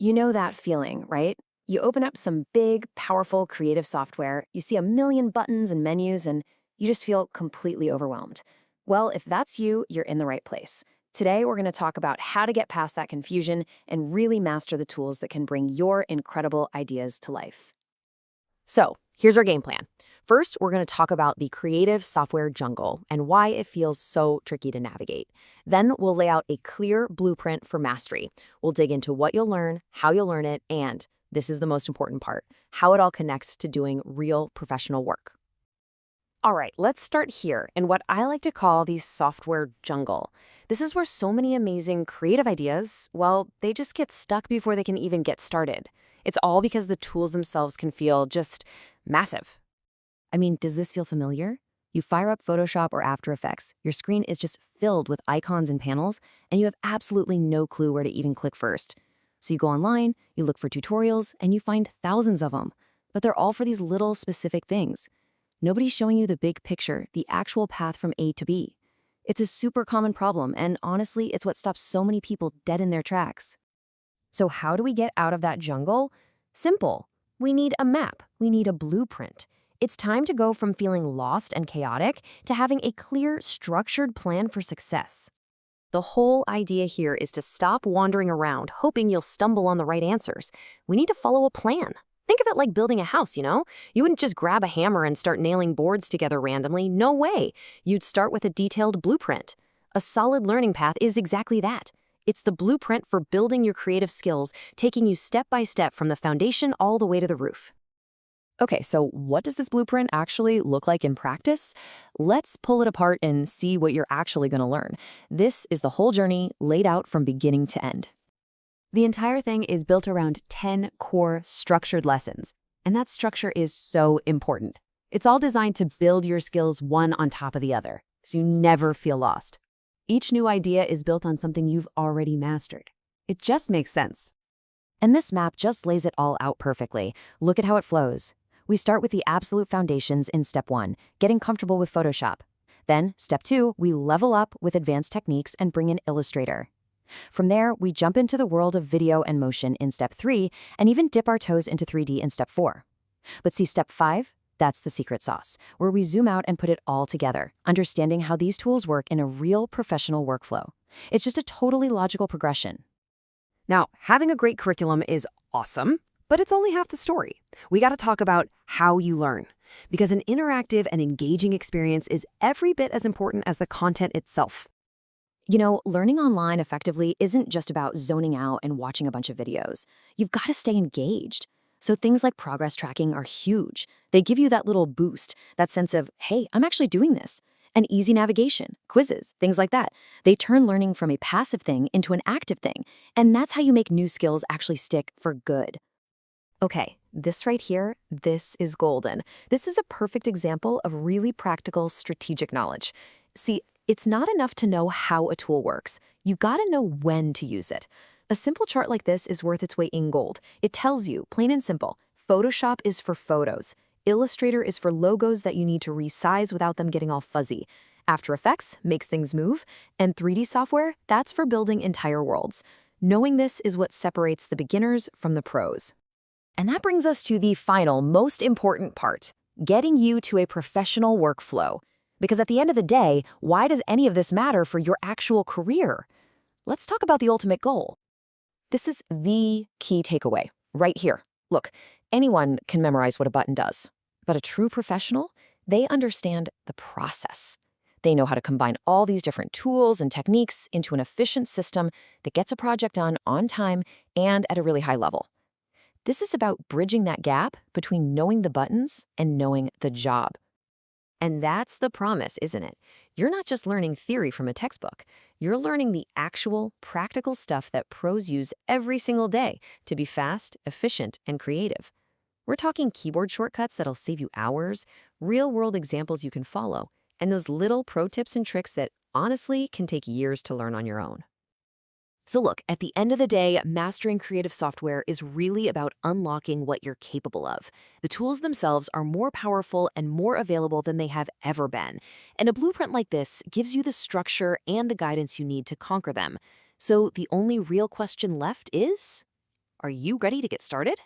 You know that feeling, right? You open up some big, powerful creative software, you see a million buttons and menus, and you just feel completely overwhelmed. Well, if that's you, you're in the right place. Today, we're going to talk about how to get past that confusion and really master the tools that can bring your incredible ideas to life. So, here's our game plan. First, we're going to talk about the creative software jungle and why it feels so tricky to navigate. Then, we'll lay out a clear blueprint for mastery. We'll dig into what you'll learn, how you'll learn it, and this is the most important part, how it all connects to doing real professional work. All right, let's start here in what I like to call the software jungle. This is where so many amazing creative ideas, well, they just get stuck before they can even get started. It's all because the tools themselves can feel just massive. I mean, does this feel familiar? You fire up Photoshop or After Effects, your screen is just filled with icons and panels, and you have absolutely no clue where to even click first. So you go online, you look for tutorials, and you find thousands of them, but they're all for these little specific things. Nobody's showing you the big picture, the actual path from A to B. It's a super common problem, and honestly, it's what stops so many people dead in their tracks. So how do we get out of that jungle? Simple. We need a map. We need a blueprint. It's time to go from feeling lost and chaotic to having a clear, structured plan for success. The whole idea here is to stop wandering around, hoping you'll stumble on the right answers. We need to follow a plan. Think of it like building a house, you know? You wouldn't just grab a hammer and start nailing boards together randomly. No way. You'd start with a detailed blueprint. A solid learning path is exactly that. It's the blueprint for building your creative skills, taking you step by step from the foundation all the way to the roof. Okay, so what does this blueprint actually look like in practice? Let's pull it apart and see what you're actually going to learn. This is the whole journey laid out from beginning to end. The entire thing is built around 10 core structured lessons, and that structure is so important. It's all designed to build your skills one on top of the other, so you never feel lost. Each new idea is built on something you've already mastered. It just makes sense. And this map just lays it all out perfectly. Look at how it flows. We start with the absolute foundations in step 1, getting comfortable with Photoshop. Then, step 2, we level up with advanced techniques and bring in Illustrator. From there, we jump into the world of video and motion in step 3 and even dip our toes into 3D in step 4. But see, step 5? That's the secret sauce, where we zoom out and put it all together, understanding how these tools work in a real professional workflow. It's just a totally logical progression. Now, having a great curriculum is awesome, but it's only half the story. We got to talk about how you learn, because an interactive and engaging experience is every bit as important as the content itself. You know, learning online effectively isn't just about zoning out and watching a bunch of videos. You've got to stay engaged. So things like progress tracking are huge. They give you that little boost, that sense of, hey, I'm actually doing this. And easy navigation, quizzes, things like that. They turn learning from a passive thing into an active thing. And that's how you make new skills actually stick for good. Okay, this right here, this is golden. This is a perfect example of really practical strategic knowledge. See, it's not enough to know how a tool works. You gotta know when to use it. A simple chart like this is worth its weight in gold. It tells you, plain and simple, Photoshop is for photos. Illustrator is for logos that you need to resize without them getting all fuzzy. After Effects makes things move. And 3D software, that's for building entire worlds. Knowing this is what separates the beginners from the pros. And that brings us to the final, most important part, getting you to a professional workflow. Because at the end of the day, why does any of this matter for your actual career? Let's talk about the ultimate goal. This is the key takeaway, right here. Look, anyone can memorize what a button does, but a true professional, they understand the process. They know how to combine all these different tools and techniques into an efficient system that gets a project done on time and at a really high level. This is about bridging that gap between knowing the buttons and knowing the job. And that's the promise, isn't it? You're not just learning theory from a textbook. You're learning the actual, practical stuff that pros use every single day to be fast, efficient, and creative. We're talking keyboard shortcuts that'll save you hours, real-world examples you can follow, and those little pro tips and tricks that, honestly, can take years to learn on your own. So look, at the end of the day, mastering creative software is really about unlocking what you're capable of. The tools themselves are more powerful and more available than they have ever been. And a blueprint like this gives you the structure and the guidance you need to conquer them. So the only real question left is, Are you ready to get started?